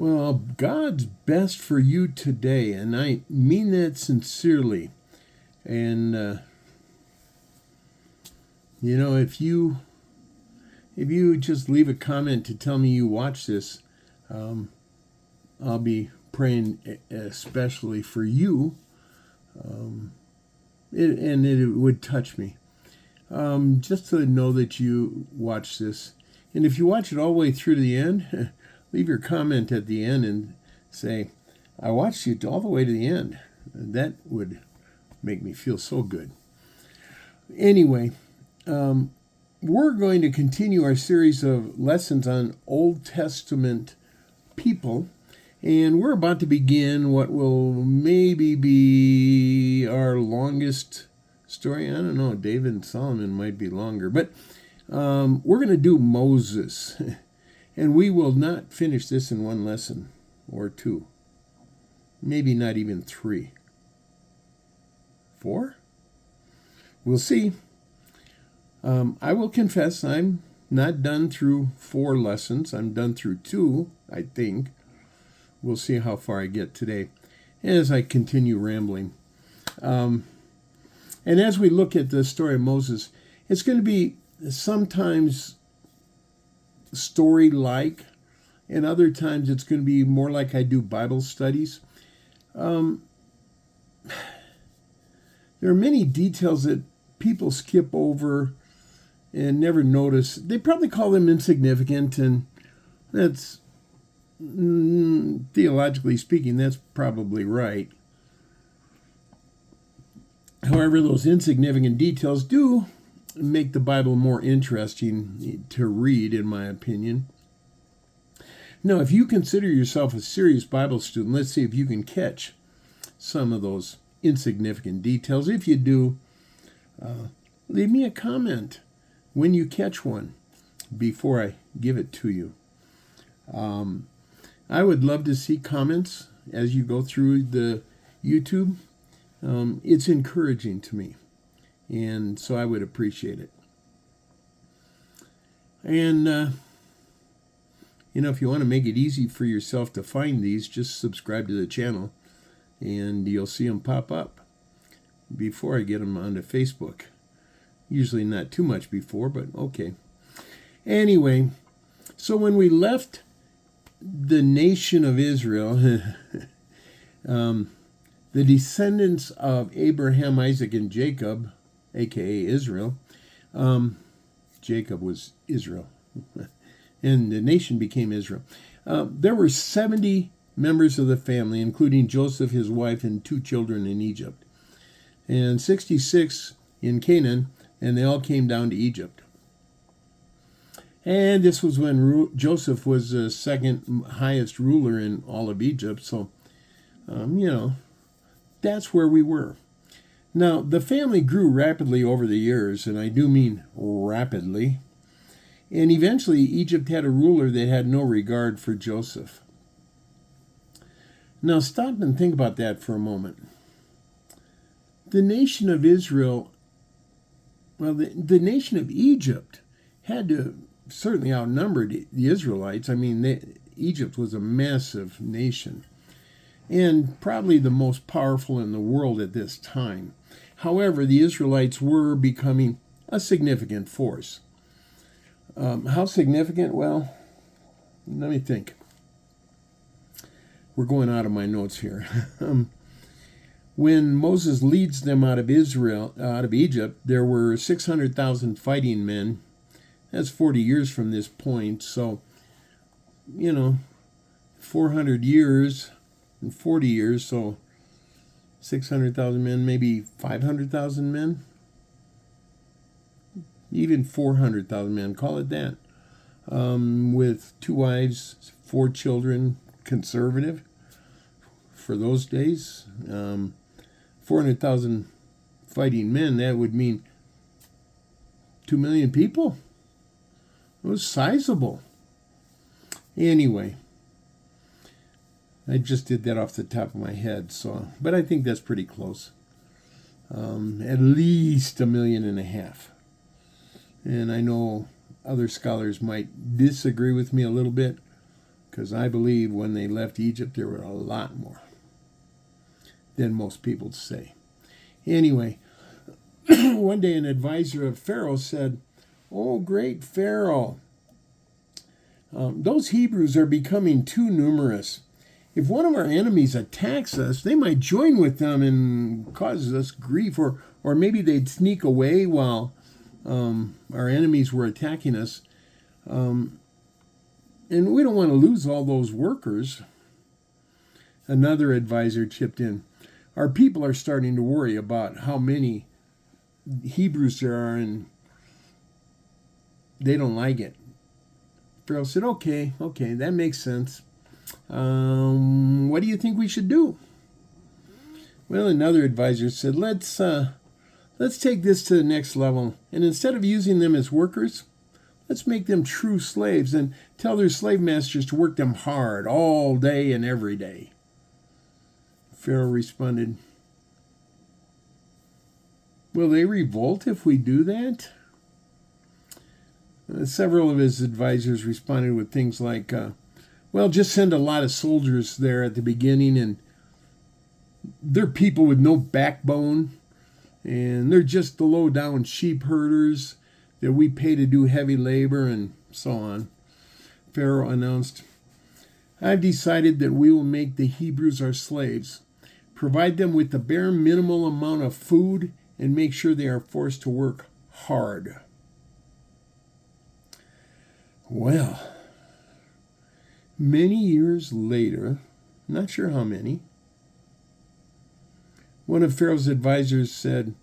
Well, God's best for you today, and I mean that sincerely. And if you just leave a comment to tell me you watch this, I'll be praying especially for you. It would touch me just to know that you watch this. And if you watch it all the way through to the end, leave your comment at the end and say, I watched you all the way to the end. That would make me feel so good. Anyway, we're going to continue our series of lessons on Old Testament people. And we're about to begin what will maybe be our longest story. I don't know, David and Solomon might be longer. But we're going to do Moses. And we will not finish this in one lesson or two. Maybe not even 3. 4? We'll see. I will confess I'm not done through 4 lessons. I'm done through 2, I think. We'll see how far I get today as I continue rambling. And as we look at the story of Moses, it's going to be sometimes story-like, and other times it's going to be more like I do Bible studies. There are many details that people skip over and never notice. They probably call them insignificant, and that's, theologically speaking, that's probably right. However, those insignificant details do make the Bible more interesting to read, in my opinion. Now, if you consider yourself a serious Bible student, let's see if you can catch some of those insignificant details. If you do, leave me a comment when you catch one before I give it to you. I would love to see comments as you go through the YouTube. It's encouraging to me, and so I would appreciate it. And, if you want to make it easy for yourself to find these, just subscribe to the channel, and you'll see them pop up before I get them onto Facebook. Usually not too much before, but okay. Anyway, so when we left the nation of Israel, the descendants of Abraham, Isaac, and Jacob, a.k.a. Israel, Jacob was Israel, and the nation became Israel. There were 70 members of the family, including Joseph, his wife, and 2 children in Egypt, and 66 in Canaan, and they all came down to Egypt. And this was when Joseph was the second highest ruler in all of Egypt, so, that's where we were. Now, the family grew rapidly over the years, and I do mean rapidly. And eventually, Egypt had a ruler that had no regard for Joseph. Now, stop and think about that for a moment. The nation of Israel, the nation of Egypt had to certainly outnumber the Israelites. I mean, Egypt was a massive nation, and probably the most powerful in the world at this time. However, the Israelites were becoming a significant force. How significant? Well, let me think. We're going out of my notes here. When Moses leads them out of Egypt, there were 600,000 fighting men. That's 40 years from this point. So, 400 years and 40 years, so 600,000 men, maybe 500,000 men, even 400,000 men, call it that, with 2 wives, 4 children, conservative for those days. 400,000 fighting men, that would mean 2 million people. It was sizable. Anyway, I just did that off the top of my head, but I think that's pretty close. At least 1.5 million. And I know other scholars might disagree with me a little bit, because I believe when they left Egypt there were a lot more than most people say. Anyway, one day an advisor of Pharaoh said, "Oh, great Pharaoh, those Hebrews are becoming too numerous. If one of our enemies attacks us, they might join with them and cause us grief, or maybe they'd sneak away while our enemies were attacking us. And we don't want to lose all those workers." Another advisor chipped in, "Our people are starting to worry about how many Hebrews there are, and they don't like it." Pharaoh said, okay, that makes sense. What do you think we should do?" Well, another advisor said, let's take this to the next level, and instead of using them as workers, let's make them true slaves and tell their slave masters to work them hard all day and every day. Pharaoh responded, "Will they revolt if we do that?" Several of his advisors responded with things like, well, just send a lot of soldiers there at the beginning, and they're people with no backbone, and they're just the low-down sheep herders that we pay to do heavy labor, and so on. Pharaoh announced, "I've decided that we will make the Hebrews our slaves, provide them with the bare minimal amount of food, and make sure they are forced to work hard." Well, many years later, not sure how many, one of Pharaoh's advisors said,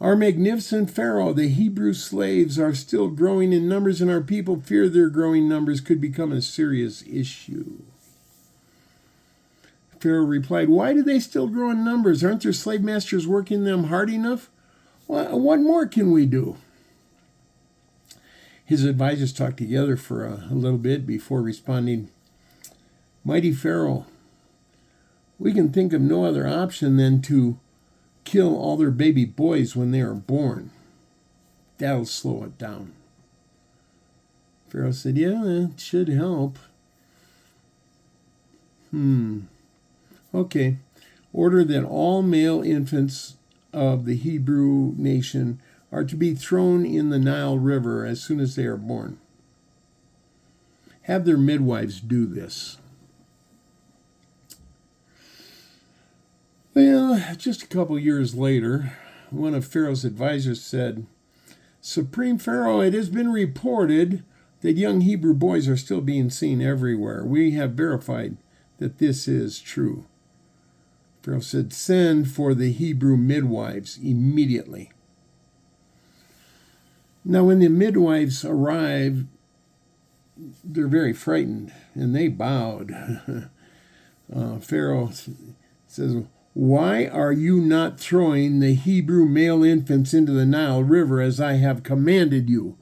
"Our magnificent Pharaoh, the Hebrew slaves are still growing in numbers, and our people fear their growing numbers could become a serious issue." Pharaoh replied, "Why do they still grow in numbers? Aren't their slave masters working them hard enough? What more can we do?" His advisors talked together for a little bit before responding, "Mighty Pharaoh, we can think of no other option than to kill all their baby boys when they are born. That'll slow it down." Pharaoh said, "Yeah, that should help." Okay. Order that all male infants of the Hebrew nation are to be thrown in the Nile River as soon as they are born. Have their midwives do this. Well, just a couple years later, one of Pharaoh's advisors said, "Supreme Pharaoh, it has been reported that young Hebrew boys are still being seen everywhere. We have verified that this is true." Pharaoh said, "Send for the Hebrew midwives immediately." Now, when the midwives arrived, they're very frightened, and they bowed. Pharaoh says, "Why are you not throwing the Hebrew male infants into the Nile River as I have commanded you?"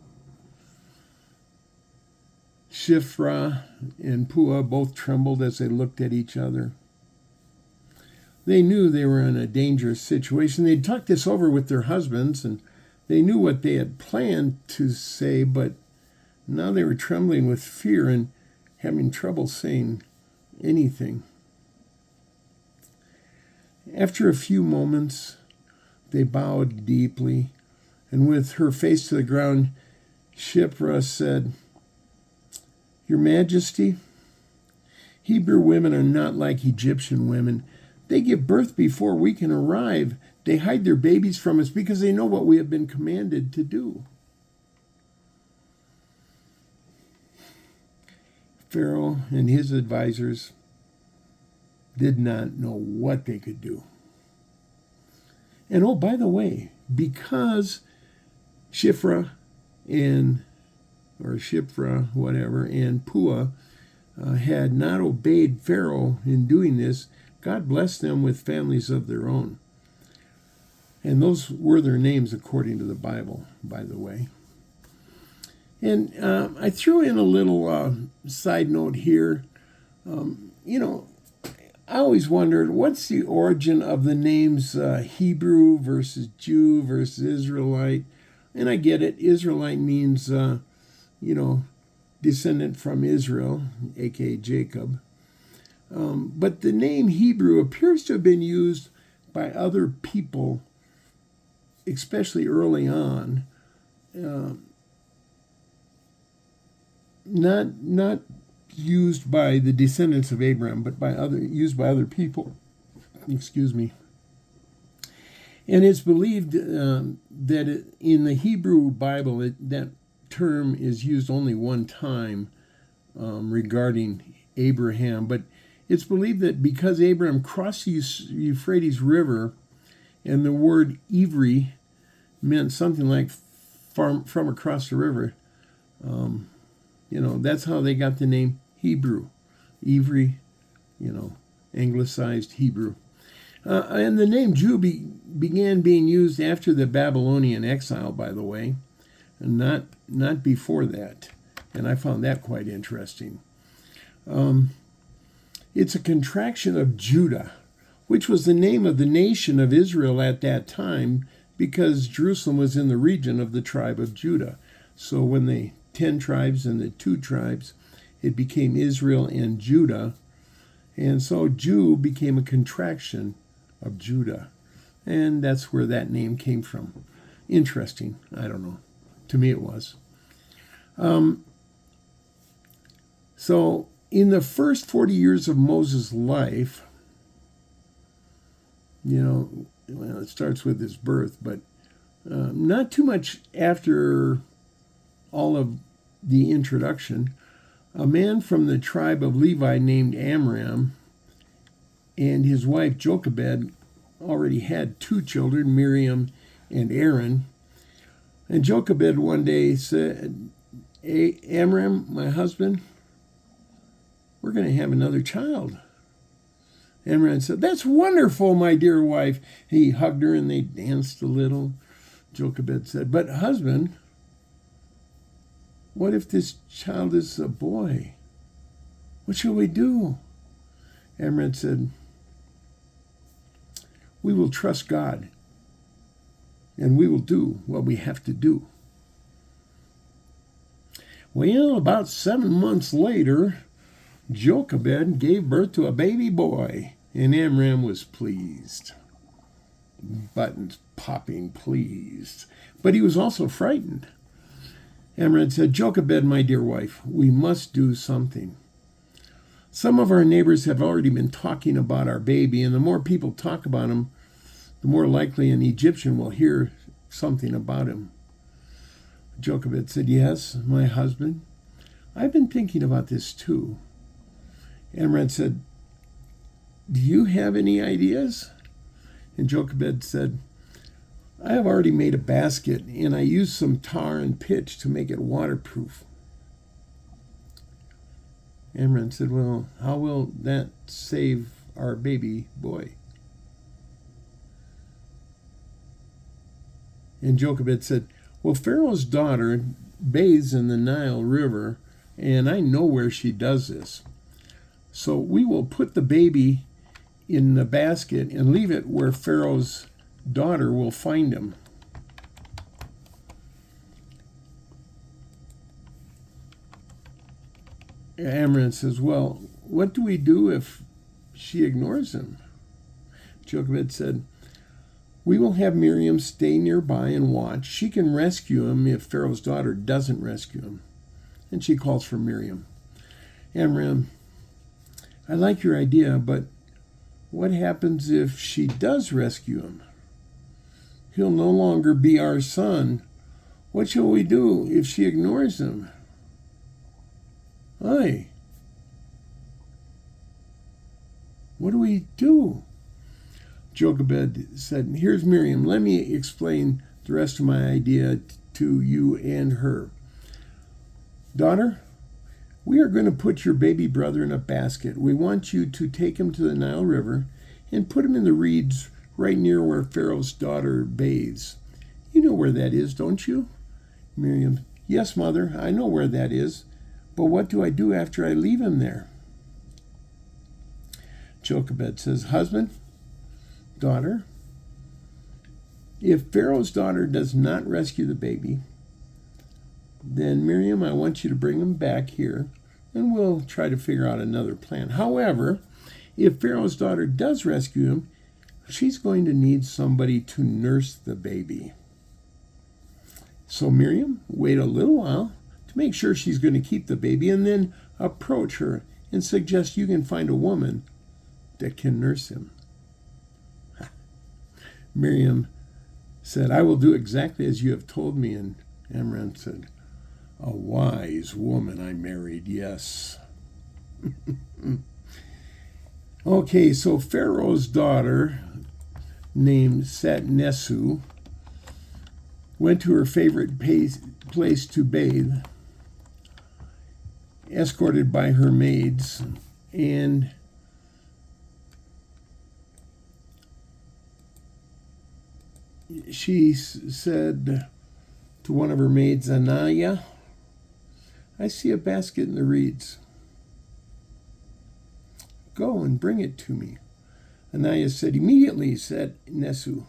Shiphrah and Puah both trembled as they looked at each other. They knew they were in a dangerous situation. They'd talked this over with their husbands, and they knew what they had planned to say, but now they were trembling with fear and having trouble saying anything. After a few moments, they bowed deeply, and with her face to the ground, Shiphrah said, "Your Majesty, Hebrew women are not like Egyptian women. They give birth before we can arrive. They hide their babies from us because they know what we have been commanded to do." Pharaoh and his advisors did not know what they could do. And oh, by the way, because Shiphrah, and Puah had not obeyed Pharaoh in doing this, God blessed them with families of their own. And those were their names according to the Bible, by the way. And I threw in a little side note here. I always wondered, what's the origin of the names Hebrew versus Jew versus Israelite? And I get it. Israelite means, descendant from Israel, aka Jacob. But the name Hebrew appears to have been used by other people, especially early on. Not used by the descendants of Abraham, but used by other people. Excuse me. And it's believed that in the Hebrew Bible, that term is used only one time regarding Abraham. But it's believed that because Abraham crossed the Euphrates River, and the word Ivri meant something like from across the river, that's how they got the name Hebrew. Ivri, anglicized Hebrew. And the name Jew began being used after the Babylonian exile, by the way, and not before that. And I found that quite interesting. It's a contraction of Judah, which was the name of the nation of Israel at that time, because Jerusalem was in the region of the tribe of Judah. So when the 10 tribes and the 2 tribes, it became Israel and Judah. And so Jew became a contraction of Judah. And that's where that name came from. Interesting. I don't know. To me it was. So in the first 40 years of Moses' life, it starts with his birth, but not too much after all of the introduction, a man from the tribe of Levi named Amram and his wife Jochebed already had 2 children, Miriam and Aaron. And Jochebed one day said, "Hey, Amram, my husband, we're going to have another child." Amram said, "That's wonderful, my dear wife." He hugged her and they danced a little. Jochebed said, "But husband, what if this child is a boy? What shall we do?" Amram said, "We will trust God, and we will do what we have to do." Well, about 7 months later, Jochebed gave birth to a baby boy, and Amram was pleased. Buttons popping, pleased. But he was also frightened. Amram said, "Jochebed, my dear wife, we must do something. Some of our neighbors have already been talking about our baby, and the more people talk about him, the more likely an Egyptian will hear something about him." Jochebed said, "Yes, my husband, I've been thinking about this too." Amram said, "Do you have any ideas?" And Jochebed said, "I have already made a basket, and I used some tar and pitch to make it waterproof." Amram said, "Well, how will that save our baby boy?" And Jochebed said, "Well, Pharaoh's daughter bathes in the Nile River, and I know where she does this. So we will put the baby in the basket and leave it where Pharaoh's daughter will find him." Amram says, "Well, what do we do if she ignores him?" Jochebed said, "We will have Miriam stay nearby and watch. She can rescue him if Pharaoh's daughter doesn't rescue him." And she calls for Miriam. Amram, "I like your idea, but what happens if she does rescue him? He'll no longer be our son. What shall we do if she ignores him?" Aye. What do we do? Jochebed said, "Here's Miriam. Let me explain the rest of my idea to you and her. Daughter, we are going to put your baby brother in a basket. We want you to take him to the Nile River and put him in the reeds right near where Pharaoh's daughter bathes. You know where that is, don't you?" Miriam, "Yes, mother, I know where that is. But what do I do after I leave him there?" Jochebed says, "Husband, daughter, if Pharaoh's daughter does not rescue the baby, then Miriam, I want you to bring him back here, and we'll try to figure out another plan. However, if Pharaoh's daughter does rescue him, she's going to need somebody to nurse the baby. So Miriam, wait a little while to make sure she's going to keep the baby, and then approach her and suggest you can find a woman that can nurse him. Miriam said, I will do exactly as you have told me. And Amram said, a wise woman I married, yes. Okay, so Pharaoh's daughter, named Satnesu, went to her favorite place to bathe, escorted by her maids, and she said to one of her maids, Anaya, I see a basket in the reeds. Go and bring it to me. Anaya said, immediately, said Nesu.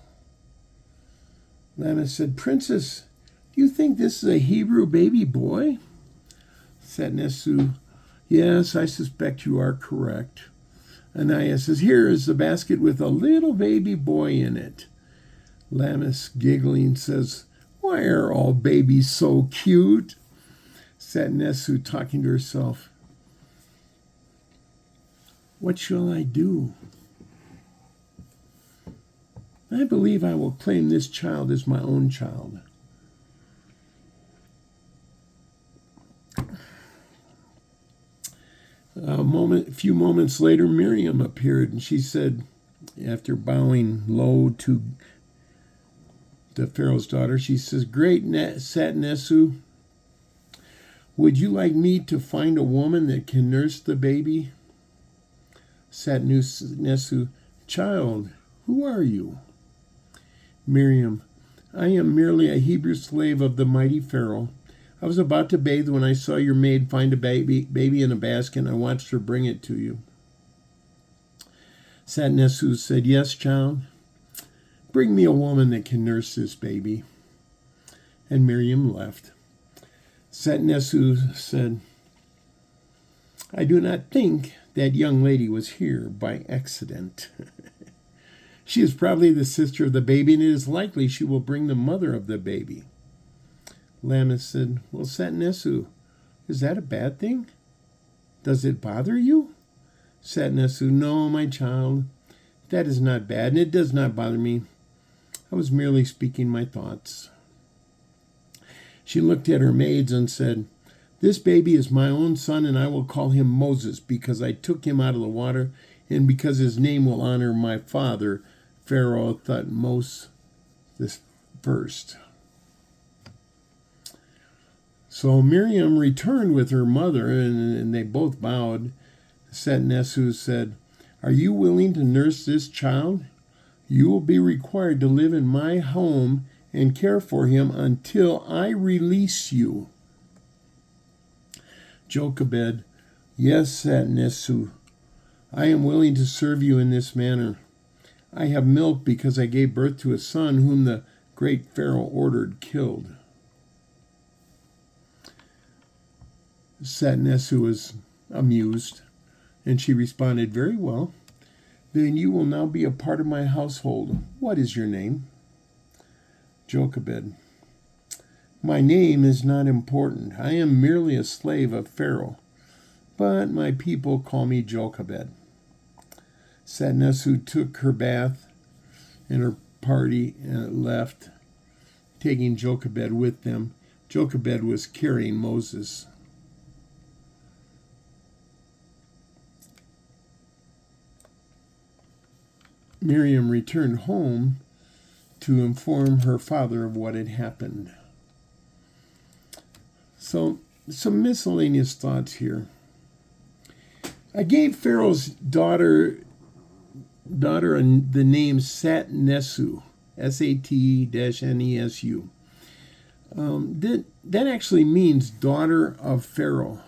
Lama said, Princess, do you think this is a Hebrew baby boy? Said Nesu, yes, I suspect you are correct. Anaya says, here is the basket with a little baby boy in it. Lamis, giggling, says, why are all babies so cute? Said Nesu, talking to herself, what shall I do? I believe I will claim this child as my own child. A few moments later, Miriam appeared, and she said, after bowing low to the Pharaoh's daughter, she says, great Satnesu, would you like me to find a woman that can nurse the baby? Satnesu, child, who are you? Miriam, I am merely a Hebrew slave of the mighty Pharaoh. I was about to bathe when I saw your maid find a baby in a basket, and I watched her bring it to you. Satnesu said, yes, child. Bring me a woman that can nurse this baby. And Miriam left. Satnesu said, I do not think that young lady was here by accident. She is probably the sister of the baby, and it is likely she will bring the mother of the baby. Lamis said, well, Satnesu, is that a bad thing? Does it bother you? Satnesu, no, my child, that is not bad, and it does not bother me. I was merely speaking my thoughts. She looked at her maids and said, this baby is my own son, and I will call him Moses, because I took him out of the water, and because his name will honor my father, Pharaoh Thutmose this first. So Miriam returned with her mother, and they both bowed. Satnesu said, are you willing to nurse this child? You will be required to live in my home and care for him until I release you. Jochebed, yes, Satnesu, I am willing to serve you in this manner. I have milk because I gave birth to a son whom the great Pharaoh ordered killed. Satnesu was amused, and she responded, very well. Then you will now be a part of my household. What is your name? Jochebed, my name is not important. I am merely a slave of Pharaoh, but my people call me Jochebed. Satnesu took her bath and her party and left, taking Jochebed with them. Jochebed was carrying Moses. Miriam returned home to inform her father of what had happened. So, some miscellaneous thoughts here. I gave Pharaoh's daughter the name Satnesu, S-A-T-N-E-S-U. That actually means daughter of Pharaoh.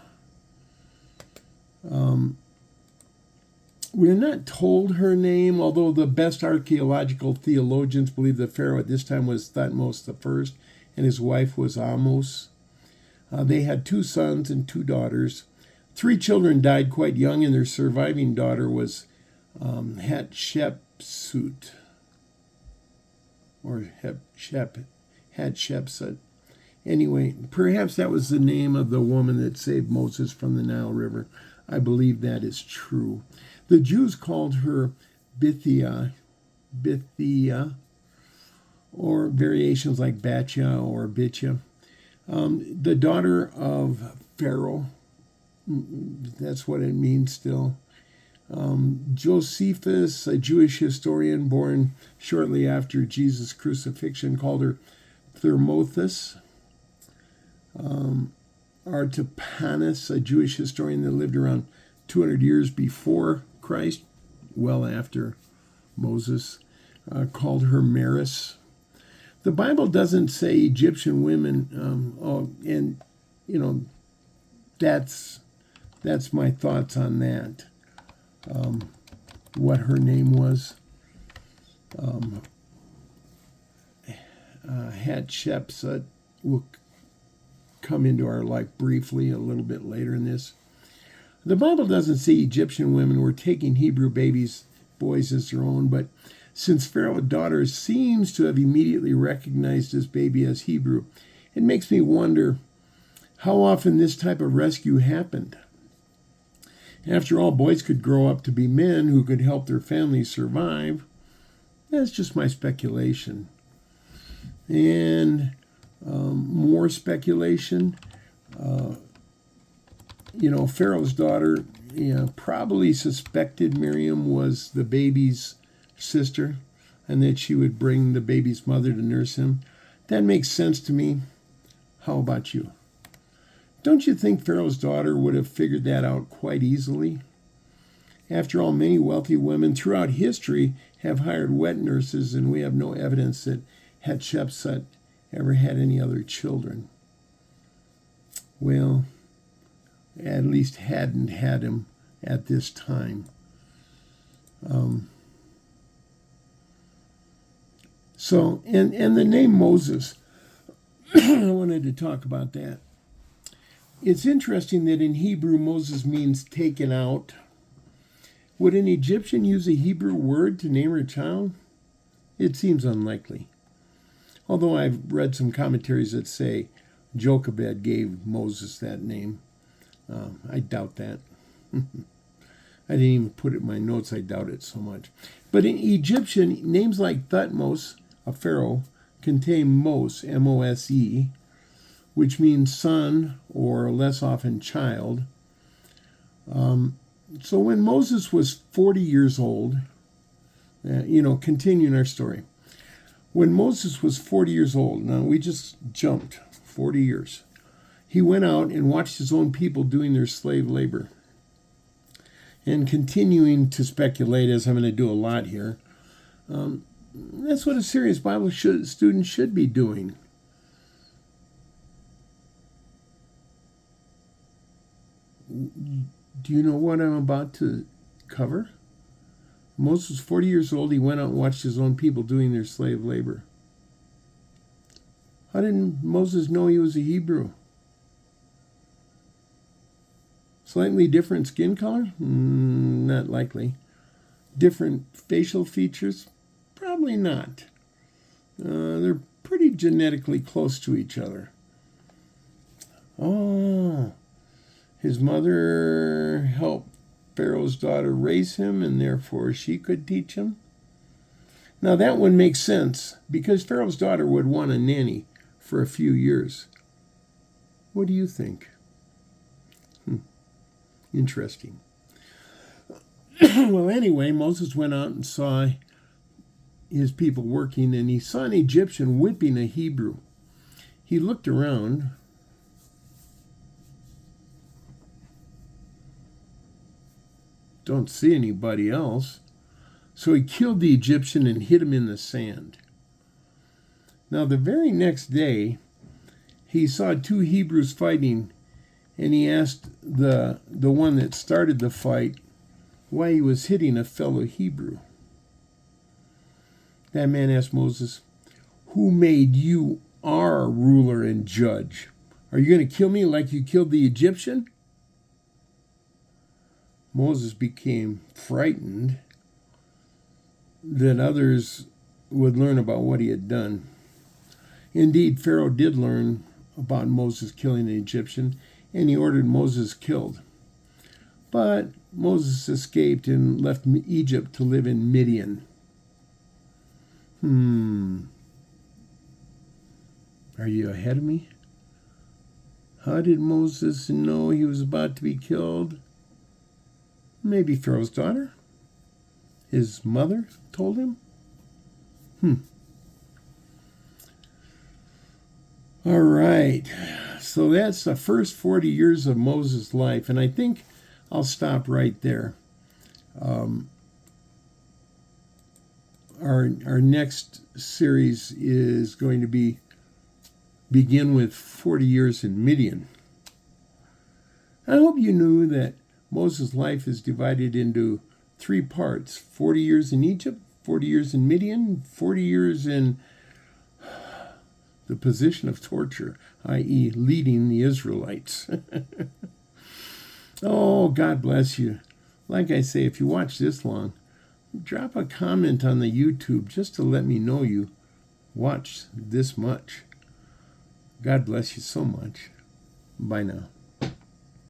We're not told her name, although the best archaeological theologians believe the Pharaoh at this time was Thutmose I, and his wife was Ahmose. They had 2 sons and 2 daughters. 3 children died quite young, and their surviving daughter was Hatshepsut, or Hatshepsut. Anyway, perhaps that was the name of the woman that saved Moses from the Nile River. I believe that is true. The Jews called her Bithia, or variations like Batya or Bitya. The daughter of Pharaoh, that's what it means still. Josephus, a Jewish historian born shortly after Jesus' crucifixion, called her Thermothus. Artapanus, a Jewish historian that lived around 200 years before Christ, well after Moses, called her Maris. The Bible doesn't say Egyptian women, and that's my thoughts on that. What her name was, Hatshepsut, will come into our life briefly a little bit later in this. The Bible doesn't say Egyptian women were taking Hebrew boys as their own, but since Pharaoh's daughter seems to have immediately recognized this baby as Hebrew, it makes me wonder how often this type of rescue happened. After all, boys could grow up to be men who could help their families survive. That's just my speculation. And more speculation. Pharaoh's daughter probably suspected Miriam was the baby's sister and that she would bring the baby's mother to nurse him. That makes sense to me. How about you? Don't you think Pharaoh's daughter would have figured that out quite easily? After all, many wealthy women throughout history have hired wet nurses, and we have no evidence that Hatshepsut ever had any other children. Well, at least hadn't had him at this time. And the name Moses, I wanted to talk about that. It's interesting that in Hebrew, Moses means taken out. Would an Egyptian use a Hebrew word to name her child? It seems unlikely. Although I've read some commentaries that say Jochebed gave Moses that name. I doubt that. I didn't even put it in my notes. I doubt it so much. But in Egyptian, names like Thutmose, a pharaoh, contain Mose, M-O-S-E, which means son or less often child. So when Moses was 40 years old, continuing our story. When Moses was 40 years old, now we just jumped 40 years, he went out and watched his own people doing their slave labor. And continuing to speculate, as I'm going to do a lot here, that's what a serious Bible student should be doing. Do you know what I'm about to cover? Moses was 40 years old. He went out and watched his own people doing their slave labor. How did Moses know he was a Hebrew? Slightly different skin color? Not likely. Different facial features? Probably not. They're pretty genetically close to each other. Oh, his mother helped Pharaoh's daughter raise him, and therefore she could teach him. Now that one makes sense, because Pharaoh's daughter would want a nanny for a few years. What do you think? Interesting. Well, anyway, Moses went out and saw his people working, and he saw an Egyptian whipping a Hebrew. He looked around. Don't see anybody else. So he killed the Egyptian and hid him in the sand. Now, the very next day, he saw 2 Hebrews fighting, and he asked the one that started the fight why he was hitting a fellow Hebrew. That man asked Moses, "Who made you our ruler and judge?" Are you going to kill me like you killed the Egyptian? Moses became frightened that others would learn about what he had done. Indeed, Pharaoh did learn about Moses killing an Egyptian, and he ordered Moses killed. But Moses escaped and left Egypt to live in Midian. Are you ahead of me? How did Moses know he was about to be killed? Maybe Pharaoh's daughter? His mother told him? All right. So that's the first 40 years of Moses' life, and I think I'll stop right there. Our next series is going to begin with 40 years in Midian. I hope you knew that Moses' life is divided into 3 parts: 40 years in Egypt, 40 years in Midian, 40 years in the position of torture, i.e. leading the Israelites. Oh, God bless you. Like I say, if you watch this long, drop a comment on the YouTube just to let me know you watched this much. God bless you so much. Bye now.